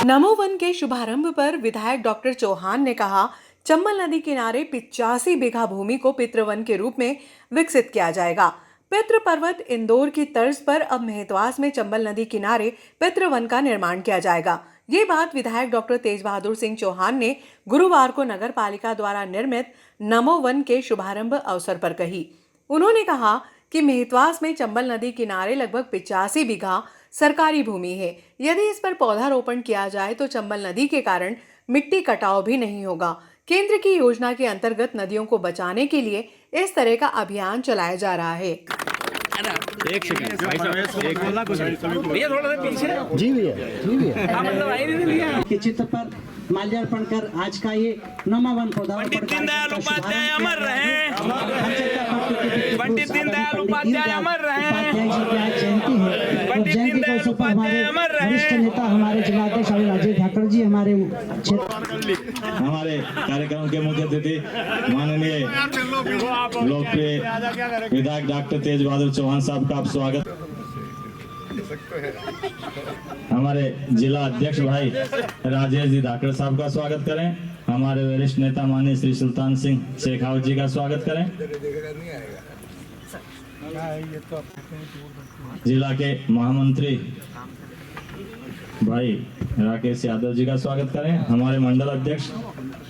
नमो one के शुभारंभ पर विधायक डॉक्टर चौहान ने कहा, चंबल नदी किनारे 85 बीघा भूमि को पितृवन के रूप में विकसित किया जाएगा। पितृ पर्वत इंदौर की तर्ज पर अब मेहतवास में चंबल नदी किनारे पितृवन का निर्माण किया जाएगा। ये बात विधायक डॉक्टर तेज बहादुर सिंह चौहान ने गुरुवार को नगर पालिका द्वारा निर्मित नमो वन के शुभारंभ अवसर पर कही। उन्होंने कहा कि मेहतवास में चंबल नदी किनारे लगभग 85 बीघा सरकारी भूमि है। यदि इस पर पौधारोपण किया जाए तो चंबल नदी के कारण मिट्टी कटाव भी नहीं होगा। केंद्र की योजना के अंतर्गत नदियों को बचाने के लिए इस तरह का अभियान चलाया जा रहा है। एक सेकंड भैया, थोड़ा सा पीछे। जी भैया मतलब आई नहीं भैया के चित्र पर माल्यार्पण कर आज का ये नमावन पंडित दीनदयाल उपाध्याय अमर रहे। पंडित दीनदयाल उपाध्याय अमर रहे। पंडित दीनदयाल उपाध्याय अमर रहे। वरिष्ठ नेता हमारे जिलाध्यक्ष राजेश ठाकुर जी हमारे कार्यक्रम के मुख्य अतिथि माननीय लोकप्रिय विधायक डॉक्टर तेज बहादुर चौहान साहब का आप स्वागत। हमारे जिला अध्यक्ष भाई राजेश जी धाकड़ साहब का स्वागत करें। हमारे वरिष्ठ नेता माननीय श्री सुल्तान सिंह शेखावत जी का स्वागत करें। जिला के महामंत्री भाई राकेश यादव जी का स्वागत करें। हमारे मंडल अध्यक्ष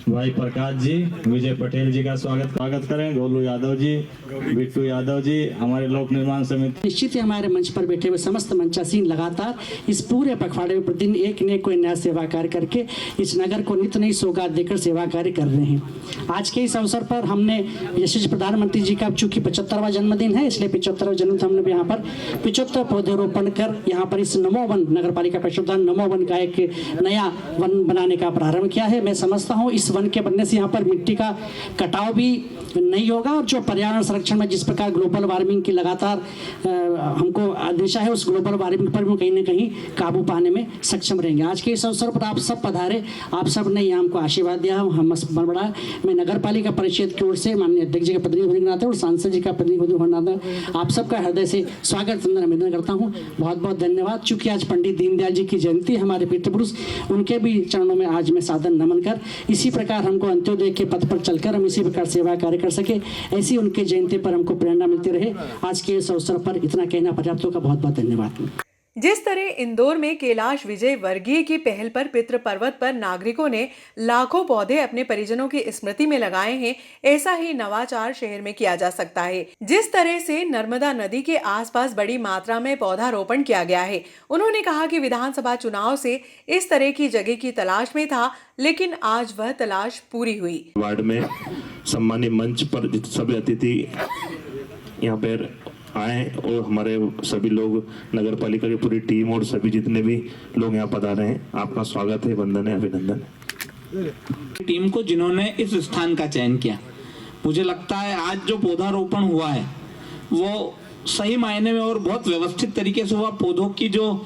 भाई प्रकाश जी, विजय पटेल जी का स्वागत करें। गोलू यादव जी, बिट्टू यादव जी, हमारे लोक निर्माण समिति। निश्चित ही हमारे मंच पर बैठे हुए समस्त मंचासीन लगातार इस पूरे पखवाड़े में प्रतिदिन एक न कोई नया सेवा कार्य करके इस नगर को नित नई सौगात देकर सेवा कार्य कर रहे हैं। आज के इस अवसर पर हमने यशस्वी प्रधानमंत्री जी का चूंकि 75वां जन्मदिन है, इसलिए 75वां जन्मदिन हमने यहाँ पर 75 पौधरोपण कर यहाँ पर इस नमो वन नगर पालिका परिषद नमो वन का एक नया वन बनाने का प्रारंभ किया है। मैं समझता हूँ इस वन के बनने से यहाँ पर मिट्टी का कटाव भी नहीं होगा और जो पर्यावरण संरक्षण में जिस प्रकार ग्लोबल वार्मिंग की लगातार हमको दिशा है, उस ग्लोबल वार्मिंग पर भी कहीं ना कहीं काबू पाने में सक्षम रहेंगे। आज के इस अवसर पर आप सब पधारे, आप सब ने यहाँ हमको आशीर्वाद दिया। हम बड़ा मैं नगर पालिका परिषद की ओर से माननीय अध्यक्ष जी का प्रतिनिधि होने के नाते और सांसद जी का प्रतिनिधि होने के नाते आप सबका हृदय से स्वागत निवेदन करता हूँ। बहुत बहुत धन्यवाद। चूंकि आज पंडित दीनदयाल जी की जयंती, हमारे पितृ पुरुष, उनके भी चरणों में आज मैं सादर नमन कर इसी प्रकार हमको अंत्योदय के पथ पर चलकर हम इसी प्रकार सेवा कार्य कर सके, ऐसी उनके जयंती पर हमको प्रेरणा मिलती रहे। आज के इस अवसर पर इतना कहना पर्याप्त होगा। बहुत बहुत धन्यवाद। जिस तरह इंदौर में कैलाश विजय वर्गीय की पहल पर पितृ पर्वत पर नागरिकों ने लाखों पौधे अपने परिजनों की स्मृति में लगाए हैं, ऐसा ही नवाचार शहर में किया जा सकता है। जिस तरह से नर्मदा नदी के आसपास बड़ी मात्रा में पौधारोपण किया गया है। उन्होंने कहा कि विधानसभा चुनाव से इस तरह की जगह की तलाश में था, लेकिन आज वह तलाश पूरी हुई। वार्ड में सम्मानित मंच पर सभी अतिथि यहाँ पर आए और हमारे सभी लोग, नगर पालिका की पूरी टीम और सभी जितने भी लोग यहाँ पधारे हैं, आपका स्वागत है, वंदन है, अभिनंदन है। टीम को जिन्होंने इस स्थान का चयन किया, मुझे लगता है आज जो पौधारोपण हुआ है वो सही मायने में और बहुत व्यवस्थित तरीके से हुआ। पौधों की जो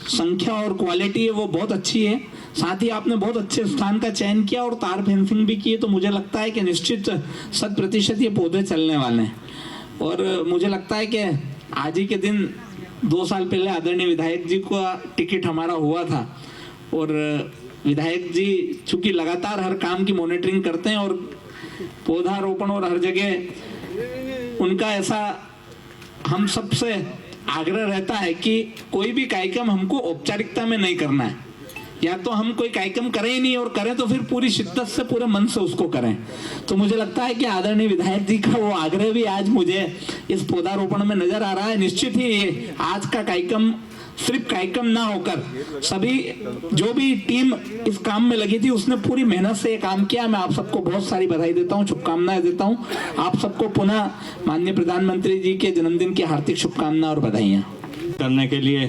संख्या और क्वालिटी है वो बहुत अच्छी है। साथ ही आपने बहुत अच्छे स्थान का चयन किया और तार फेंसिंग भी की है, तो मुझे लगता है कि निश्चित 100% ये पौधे चलने वाले हैं। और मुझे लगता है कि आज ही के दिन 2 साल पहले आदरणीय विधायक जी का टिकट हमारा हुआ था और विधायक जी चूंकि लगातार हर काम की मॉनिटरिंग करते हैं और पौधारोपण और हर जगह उनका ऐसा हम सबसे आग्रह रहता है कि कोई भी कार्यक्रम हमको औपचारिकता में नहीं करना है, या तो हम कोई कार्यक्रम करें ही नहीं और करें तो फिर पूरी शिद्दत से पूरे मन से उसको करें। तो मुझे लगता है कि आदरणीय विधायक जी का वो आग्रह भी आज मुझे इस पौधारोपण में नजर आ रहा है। निश्चित ही ये आज का कार्यक्रम सिर्फ कार्यक्रम ना होकर सभी जो भी टीम इस काम में लगी थी उसने पूरी मेहनत से ये काम किया। मैं आप सबको बहुत सारी बधाई देता हूँ, शुभकामनाएं देता हूँ। आप सबको पुनः माननीय प्रधानमंत्री जी के जन्मदिन की हार्दिक शुभकामनाएं और बधाइयाँ करने के लिए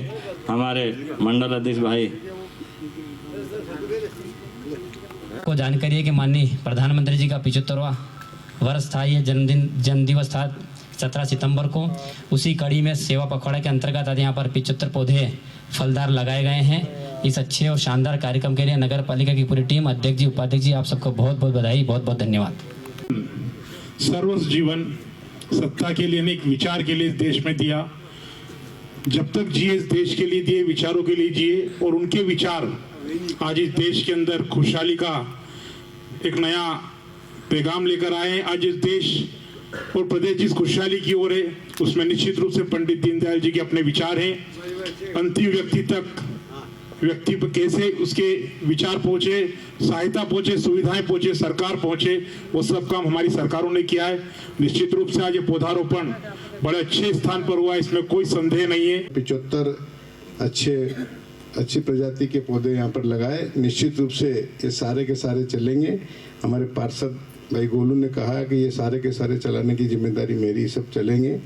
हमारे मंडल अध्यक्ष भाई को जानकारी है कि माननीय प्रधानमंत्री जी का 75वां वर्ष था, ये जन्म दिवस था 17 सितंबर को। उसी कड़ी में सेवा पखवाड़ा के अंतर्गत आज यहाँ पर 75 पौधे फलदार लगाए गए हैं। इस अच्छे और शानदार कार्यक्रम के लिए नगर पालिका की पूरी टीम, अध्यक्ष जी, उपाध्यक्ष जी, आप सबको बहुत बहुत बधाई, बहुत बहुत धन्यवाद। सर्वस्व जीवन सत्ता के लिए, एक विचार के लिए देश में दिया। जब तक जिए इस देश के लिए दिए, विचारों के लिए जिए और उनके विचार आज इस देश के अंदर खुशहाली का एक नया पैगाम लेकर आए हैं। आज इस देश और प्रदेश जिस खुशहाली की ओर है उसमें निश्चित रूप से पंडित दीनदयाल जी के अपने विचार हैं। अंतिम व्यक्ति तक व्यक्ति पर कैसे उसके विचार पहुंचे, सहायता पहुंचे, सुविधाएं पहुंचे, सरकार पहुंचे, वो सब काम हमारी सरकारों ने किया है। निश्चित रूप से आज ये पौधारोपण बड़े अच्छे स्थान पर हुआ, इसमें कोई संदेह नहीं है। 75 अच्छी प्रजाति के पौधे यहाँ पर लगाए। निश्चित रूप से ये सारे के सारे चलेंगे। हमारे पार्षद भाई गोलू ने कहा कि ये सारे के सारे चलाने की जिम्मेदारी मेरी, सब चलेंगे,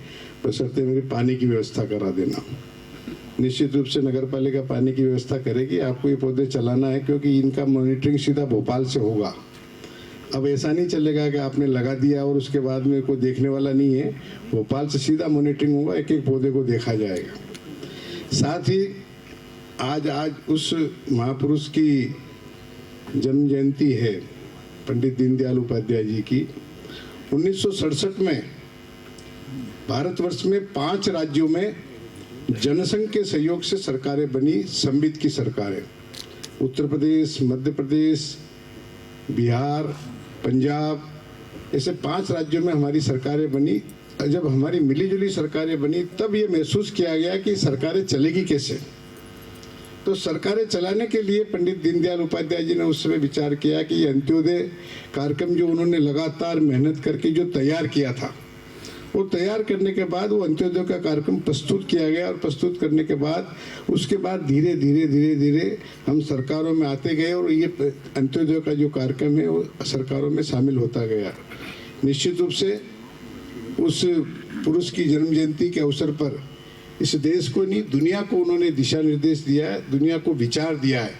बशर्ते मेरी पानी की व्यवस्था करा देना। निश्चित रूप से नगर पालिका पानी की व्यवस्था करेगी। आपको ये पौधे चलाना है क्योंकि इनका मॉनिटरिंग सीधा भोपाल से होगा। अब ऐसा नहीं चलेगा कि आपने लगा दिया और उसके बाद में कोई देखने वाला नहीं है। भोपाल से सीधा मॉनिटरिंग होगा, एक एक पौधे को देखा जाएगा। साथ ही आज उस महापुरुष की जन्म जयंती है, पंडित दीनदयाल उपाध्याय जी की। 1967 में भारतवर्ष में 5 राज्यों में जनसंघ के सहयोग से सरकारें बनी, संवित की सरकारें। उत्तर प्रदेश, मध्य प्रदेश, बिहार, पंजाब, ऐसे 5 राज्यों में हमारी सरकारें बनी। जब हमारी मिलीजुली सरकारें बनी तब ये महसूस किया गया कि सरकारें चलेगी कैसे। तो सरकारें चलाने के लिए पंडित दीनदयाल उपाध्याय जी ने उस समय विचार किया कि ये अंत्योदय कार्यक्रम जो उन्होंने लगातार मेहनत करके जो तैयार किया था, वो तैयार करने के बाद वो अंत्योदय का कार्यक्रम प्रस्तुत किया गया। और प्रस्तुत करने के बाद उसके बाद धीरे धीरे हम सरकारों में आते गए और ये अंत्योदय का जो कार्यक्रम है वो सरकारों में शामिल होता गया। निश्चित रूप से उस पुरुष की जन्म जयंती के अवसर पर इस देश को नहीं, दुनिया को उन्होंने दिशा निर्देश दिया है, दुनिया को विचार दिया है।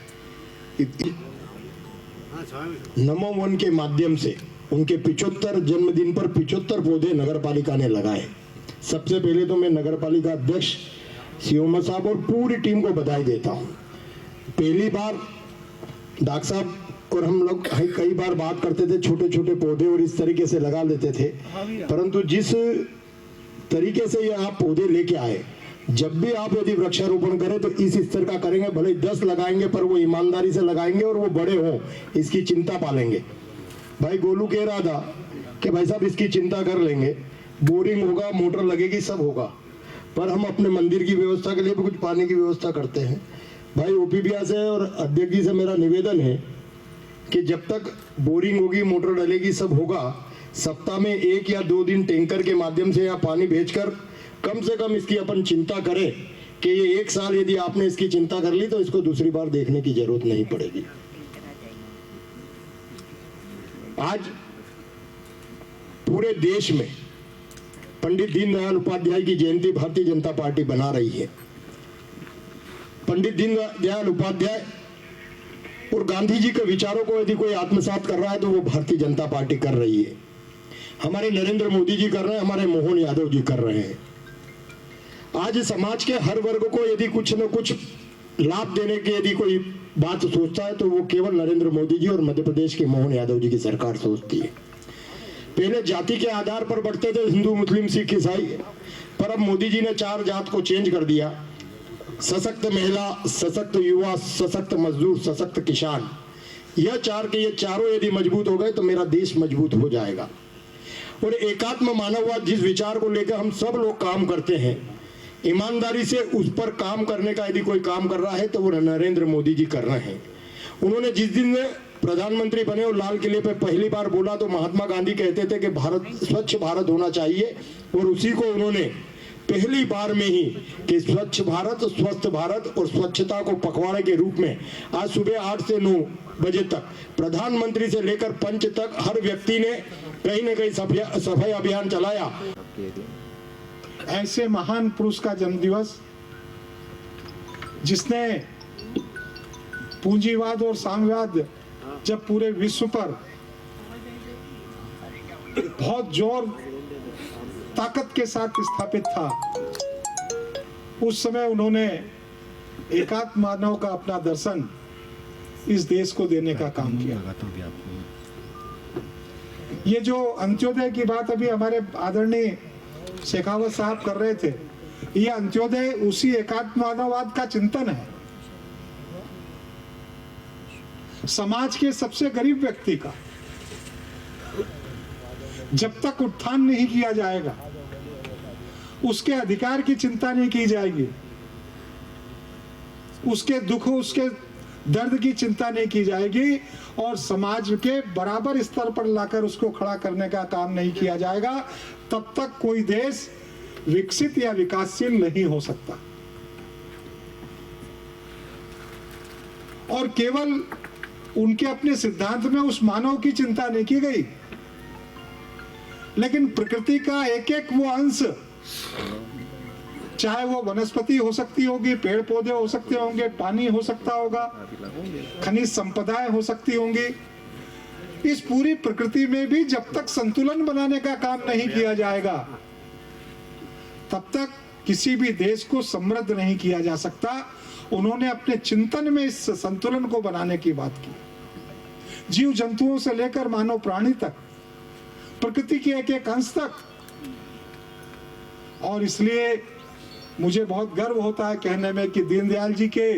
नमो वन के माध्यम से उनके 75 जन्मदिन पर 75 पौधे नगर पालिका ने लगाए। सबसे पहले तो मैं नगर पालिका अध्यक्ष सियोमा साहब और पूरी टीम को बधाई देता हूँ। पहली बार डॉक्टर साहब और हम लोग कई बार बात करते थे छोटे छोटे पौधे और इस तरीके से लगा लेते थे, परंतु जिस तरीके से ये आप पौधे लेके आए, जब भी आप यदि वृक्षारोपण करें तो इस स्तर का करेंगे। भले 10 लगाएंगे पर वो ईमानदारी से लगाएंगे और वो बड़े हों, इसकी चिंता पालेंगे। भाई गोलू कह रहा था कि भाई साहब इसकी चिंता कर लेंगे, बोरिंग होगा, मोटर लगेगी, सब होगा, पर हम अपने मंदिर की व्यवस्था के लिए भी कुछ पानी की व्यवस्था करते हैं। भाई ओपी भैया से और अध्यक्ष जी से मेरा निवेदन है कि जब तक बोरिंग होगी, मोटर डलेगी, सब होगा, सप्ताह में 1 या 2 दिन टैंकर के माध्यम से यहाँ पानी भेजकर कम से कम इसकी अपन चिंता करें कि ये 1 साल यदि आपने इसकी चिंता कर ली तो इसको दूसरी बार देखने की जरूरत नहीं पड़ेगी। आज पूरे देश में पंडित दीनदयाल उपाध्याय की जयंती भारतीय जनता पार्टी बना रही है। पंडित दीनदयाल उपाध्याय और गांधी जी के विचारों को यदि कोई आत्मसात कर रहा है तो वो भारतीय जनता पार्टी कर रही है। हमारे नरेंद्र मोदी जी कर रहे हैं, हमारे मोहन यादव जी कर रहे हैं। आज समाज के हर वर्ग को यदि कुछ न कुछ लाभ देने की यदि कोई बात सोचता है तो वो केवल नरेंद्र मोदी जी और मध्य प्रदेश के मोहन यादव जी की सरकार सोचती है। पहले जाति के आधार पर बढ़ते थे हिंदू, मुस्लिम, सिख, ईसाई, पर अब मोदी जी ने 4 जात को चेंज कर दिया। सशक्त महिला, सशक्त युवा, सशक्त मजदूर, सशक्त किसान, यह 4 के ये चारों यदि मजबूत हो गए तो मेरा देश मजबूत हो जाएगा। और एकात्म मानववाद जिस विचार को लेकर हम सब लोग काम करते हैं, ईमानदारी से उस पर काम करने का यदि कोई काम कर रहा है तो वो नरेंद्र मोदी जी कर रहे हैं। उन्होंने जिस दिन प्रधानमंत्री बने और लाल किले पे पहली बार बोला तो महात्मा गांधी कहते थे कि भारत स्वच्छ भारत होना चाहिए, और उसी को उन्होंने पहली बार में ही कि स्वच्छ भारत, स्वस्थ भारत और स्वच्छता को पखवाड़े के रूप में आज सुबह 8 से 9 बजे तक प्रधानमंत्री से लेकर पंच तक हर व्यक्ति ने कहीं न कहीं सफाई अभियान चलाया। ऐसे महान पुरुष का जन्मदिवस जिसने पूंजीवाद और साम्यवाद जब पूरे विश्व पर बहुत जोर ताकत के साथ स्थापित था, उस समय उन्होंने एकात्म मानव का अपना दर्शन इस देश को देने का काम किया। ये जो अंत्योदय की बात अभी हमारे आदरणीय शेखावत साहब कर रहे थे, ये अंत्योदय उसी एकात्म मानववाद का चिंतन है। समाज के सबसे गरीब व्यक्ति का जब तक उत्थान नहीं किया जाएगा, उसके अधिकार की चिंता नहीं की जाएगी, उसके दुख, उसके दर्द की चिंता नहीं की जाएगी और समाज के बराबर स्तर पर लाकर उसको खड़ा करने का काम नहीं किया जाएगा, तब तक कोई देश विकसित या विकासशील नहीं हो सकता। और केवल उनके अपने सिद्धांत में उस मानव की चिंता नहीं की गई, लेकिन प्रकृति का एक एक वो अंश, चाहे वो वनस्पति हो सकती होगी, पेड़ पौधे हो सकते होंगे, पानी हो सकता होगा, खनिज संपदाएं हो सकती होंगी, इस पूरी प्रकृति में भी जब तक संतुलन बनाने का काम नहीं किया जाएगा, तब तक किसी भी देश को समृद्ध नहीं किया जा सकता। उन्होंने अपने चिंतन में इस संतुलन को बनाने की बात की। जीव जंतुओं से लेकर मानव प्राणी तक, प्रकृति के एक एक अंश तक। और इसलिए मुझे बहुत गर्व होता है कहने में कि दीनदयाल जी के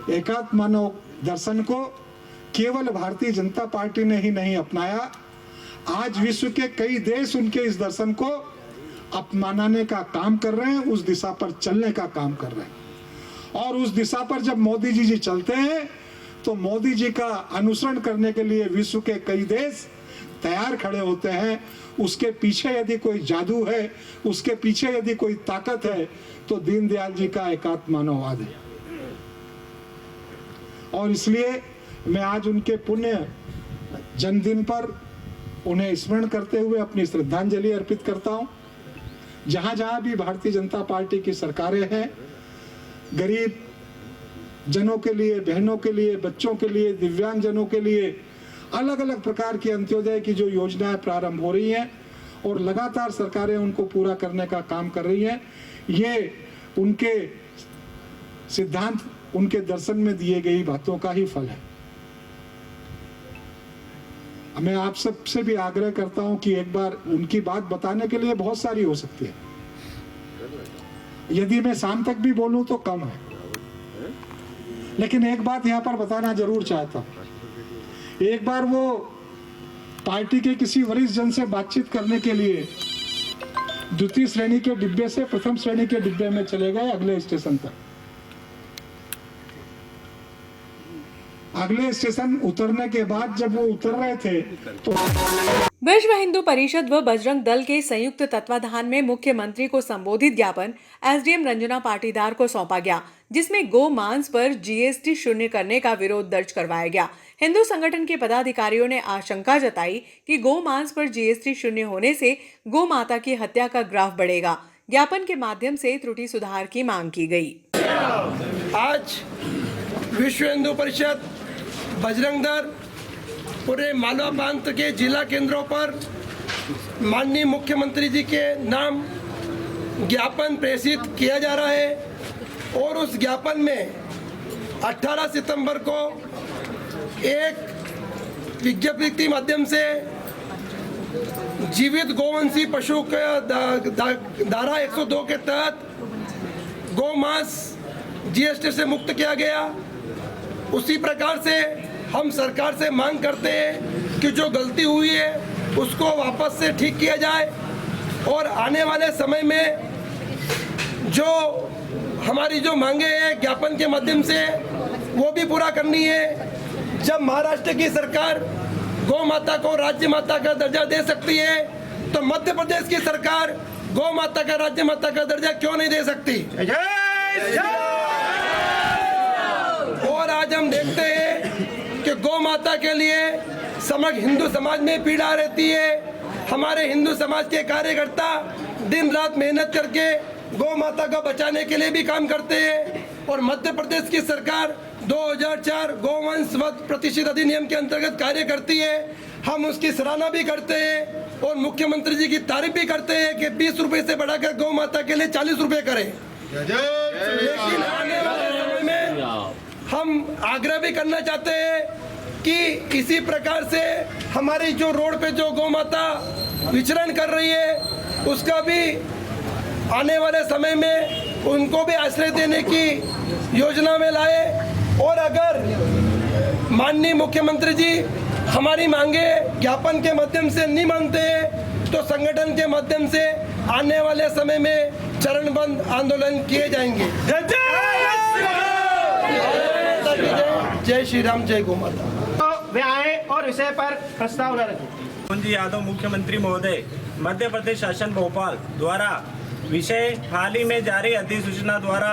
एकात्म मानव दर्शन को केवल भारतीय जनता पार्टी ने ही नहीं अपनाया, आज विश्व के कई देश उनके इस दर्शन को अपनाने का काम कर रहे हैं, उस दिशा पर चलने का काम कर रहे हैं। और उस दिशा पर जब मोदी जी चलते हैं तो मोदी जी का अनुसरण करने के लिए विश्व के कई देश तैयार खड़े होते हैं। उसके पीछे यदि कोई जादू है, उसके पीछे यदि कोई ताकत है, तो दीनदयाल जी का एकात्म मानववाद है। और इसलिए मैं आज उनके पुण्य जन्मदिन पर उन्हें स्मरण करते हुए अपनी श्रद्धांजलि अर्पित करता हूं। जहां जहां भी भारतीय जनता पार्टी की सरकारें हैं, गरीब जनों के लिए, बहनों के लिए, बच्चों के लिए, दिव्यांग जनों के लिए अलग अलग प्रकार की अंत्योदय की जो योजनाएं प्रारंभ हो रही हैं और लगातार सरकारें उनको पूरा करने का काम कर रही हैं, ये उनके सिद्धांत, उनके दर्शन में दिए गई बातों का ही फल है। मैं आप सबसे भी आग्रह करता हूं कि एक बार उनकी बात बताने के लिए बहुत सारी हो सकती है, यदि मैं शाम तक भी बोलूं तो कम है, लेकिन एक बात यहां पर बताना जरूर चाहता हूं। एक बार वो पार्टी के किसी वरिष्ठ जन से बातचीत करने के लिए द्वितीय श्रेणी के डिब्बे से प्रथम श्रेणी के डिब्बे में चले गए अगले स्टेशन तक। अगले स्टेशन उतरने के बाद जब वो उतर रहे थे तो विश्व हिंदू परिषद व बजरंग दल के संयुक्त तत्वाधान में मुख्यमंत्री को संबोधित ज्ञापन एसडीएम रंजना पाटीदार को सौंपा गया, जिसमें गो मांस पर जीएसटी शून्य करने का विरोध दर्ज करवाया गया। हिंदू संगठन के पदाधिकारियों ने आशंका जताई कि गो मांस पर जीएसटी शून्य होने से गो माता की हत्या का ग्राफ बढ़ेगा। ज्ञापन के माध्यम से त्रुटि सुधार की मांग की गई। आज विश्व हिंदू परिषद, बजरंग दल पूरे मालवा प्रांत के जिला केंद्रों पर माननीय मुख्यमंत्री जी के नाम ज्ञापन प्रेषित किया जा रहा है और उस ज्ञापन में 18 सितंबर को एक विज्ञप्ति के माध्यम से जीवित गोवंशी पशु का धारा 102 के तहत गौ मांस जीएसटी से मुक्त किया गया। उसी प्रकार से हम सरकार से मांग करते हैं कि जो गलती हुई है उसको वापस से ठीक किया जाए और आने वाले समय में जो हमारी जो मांगे हैं ज्ञापन के माध्यम से वो भी पूरा करनी है। जब महाराष्ट्र की सरकार गौ माता को राज्य माता का दर्जा दे सकती है तो मध्य प्रदेश की सरकार गौ माता का राज्य माता का दर्जा क्यों नहीं दे सकती? और आज हम देखते हैं कि गौ माता के लिए समग्र हिंदू समाज में पीड़ा रहती है। हमारे हिंदू समाज के कार्यकर्ता दिन रात मेहनत करके गौ माता को बचाने के लिए भी काम करते हैं और मध्य प्रदेश की सरकार 2004 गौवंश वध प्रतिशत अधिनियम के अंतर्गत कार्य करती है। हम उसकी सराहना भी करते हैं और मुख्यमंत्री जी की तारीफ भी करते हैं कि 20 रुपए से बढ़ाकर गौ माता के लिए 40 रुपए करें। लेकिन आने वाले समय में हम आग्रह भी करना चाहते हैं कि इसी प्रकार से हमारी जो रोड पे जो गौ माता विचरण कर रही है उसका भी आने वाले समय में उनको भी आश्रय देने की योजना में लाए और अगर माननीय मुख्यमंत्री जी हमारी मांगे ज्ञापन के माध्यम से नहीं मानते हैं तो संगठन के माध्यम से आने वाले समय में चरणबद्ध आंदोलन किए जाएंगे। जय श्री राम, जय गौ माता। तो वे आए और विषय पर प्रस्तावना रखें। मोहन यादव मुख्यमंत्री महोदय, मध्य प्रदेश शासन भोपाल द्वारा विषय हाल ही में जारी अधिसूचना द्वारा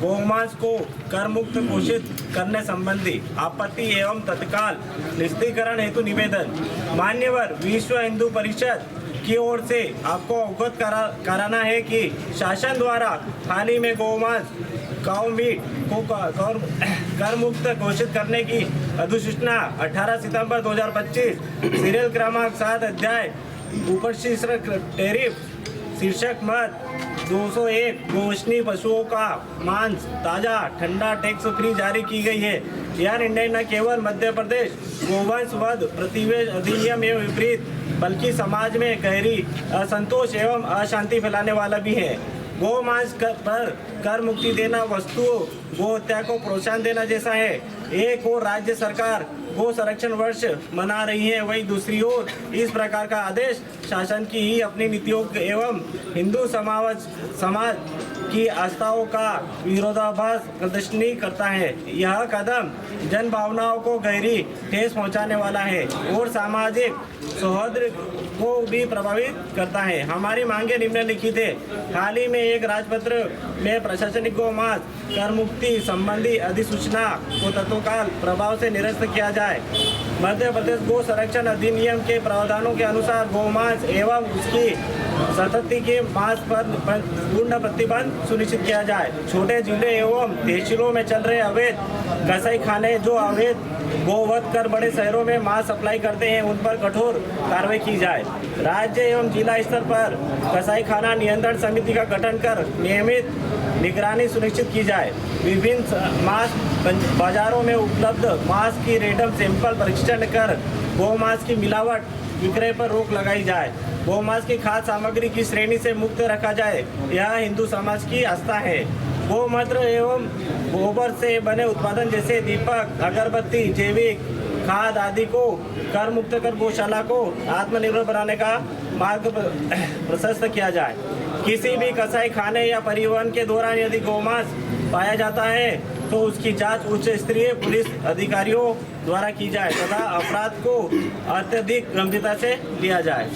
गोमांस को कर मुक्त घोषित करने संबंधी आपत्ति एवं तत्काल निस्तीकरण हेतु निवेदन मान्यवर विश्व हिंदू परिषद की ओर से आपको अवगत कराना है कि शासन द्वारा हाल ही में गोमांस काउ मीट को कर मुक्त घोषित करने की अधिसूचना 18 सितंबर 2025 सीरियल क्रमांक 7 अध्याय उपशीर्षक टैरिफ शीर्षक मत 201 गोवंशीय पशुओं का मांस ताजा ठंडा टैक्स फ्री जारी की गई है। यह निर्णय न केवल मध्य प्रदेश गोवंश वध प्रतिवेश अधिनियम एवं विपरीत बल्कि समाज में गहरी असंतोष एवं अशांति फैलाने वाला भी है। गौ मांस पर कर मुक्ति देना वस्तुओं गो हत्या को प्रोत्साहन देना जैसा है। एक और राज्य सरकार गो संरक्षण वर्ष मना रही है, वहीं दूसरी ओर इस प्रकार का आदेश शासन की ही अपनी नीतियों एवं हिंदू समाज की आस्थाओं का विरोधाभास प्रदर्शनी करता है। यह कदम जन भावनाओं को गहरी ठेस पहुंचाने वाला है और सामाजिक सौहार्द को भी प्रभावित करता है। हमारी मांगे निम्नलिखित है। हाल ही में एक राजपत्र में प्रशासनिक गौ मांस कर मुक्ति संबंधी अधिसूचना को तत्काल प्रभाव से निरस्त किया जाए। मध्य प्रदेश गो संरक्षण अधिनियम के प्रावधानों के अनुसार गौ मांस एवं उसकी संतति के मांस पर पूर्ण प्रतिबंध सुनिश्चित किया जाए। छोटे जिले एवं तहसीलों में चल रहे अवैध कसाई खाने जो अवैध गोवध कर बड़े शहरों में मांस सप्लाई करते हैं, उन पर कठोर कार्रवाई की जाए। राज्य एवं जिला स्तर पर कसाई खाना नियंत्रण समिति का गठन कर नियमित निगरानी सुनिश्चित की जाए। विभिन्न मांस बाजारों में उपलब्ध मांस की रैंडम सैंपल परीक्षण कर गौ मांस की मिलावट विक्रय पर रोक लगाई जाए। गौ मांस की खाद्य सामग्री की श्रेणी से मुक्त रखा जाए, यह हिंदू समाज की आस्था है। गोमूत्र एवं गोबर से बने उत्पादन जैसे दीपक, अगरबत्ती, जैविक खाद आदि को कर मुक्त कर गौशाला को आत्मनिर्भर बनाने का मार्ग प्रशस्त किया जाए। किसी भी कसाई खाने या परिवहन के दौरान यदि गौमांस पाया जाता है तो उसकी जांच उच्च स्तरीय पुलिस अधिकारियों द्वारा की जाए तथा अपराध को अत्यधिक गंभीरता से लिया जाए।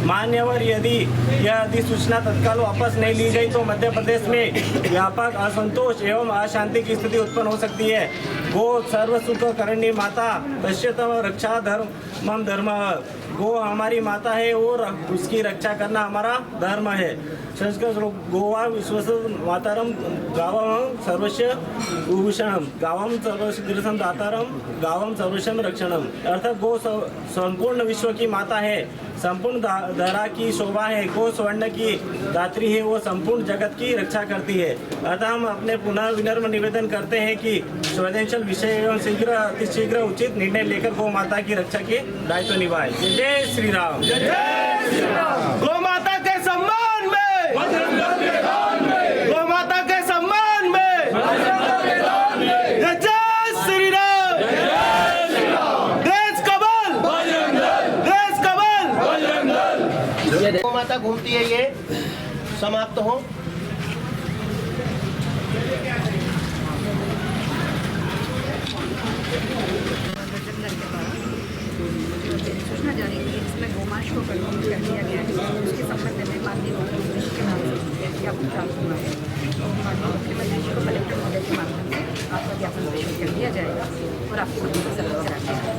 मान्यवर, यदि यह अधिसूचना तत्काल वापस नहीं ली गई तो मध्य प्रदेश में व्यापक असंतोष एवं अशांति की स्थिति उत्पन्न हो सकती है। गो सर्वसुख करणी माता पश्यतम रक्षा धर्म। गो हमारी माता है और उसकी रक्षा करना हमारा धर्म है। संस्कृत गोवा विश्वस मातारम गावम सर्वस्व विभूषणम गावम सर्वस्व दातारम गावम सर्वस्व रक्षणम। अर्थात गो संपूर्ण विश्व की माता है, संपूर्ण धरा की शोभा है। गो स्वर्ण की दात्री है, वो संपूर्ण जगत की रक्षा करती है। अतः हम अपने पुनः विनम्र निवेदन करते हैं कि संवेदनशील विषय एवं अतिशीघ्र उचित निर्णय लेकर गौ माता की रक्षा के दायित्व निभाए। जय श्री राम। गौ माता के सम्मान में, गौ माता के सम्मान में, जय श्री राम। देश कमल, देश कमल। गौ माता घूमती है, ये समाप्त हो। सूचना जारी की जिसमें गोमांस को कंट्रोल कर दिया गया है, उसके संबंध में माननीय मुख्यमंत्री के नाम से ज्ञापन प्राप्त हुआ है। माननीय मुख्यमंत्री जी को कलेक्टर महोदय के माध्यम से आपका ज्ञापन प्रेषित कर दिया जाएगा और आपको सर्विस कराया जाएगा।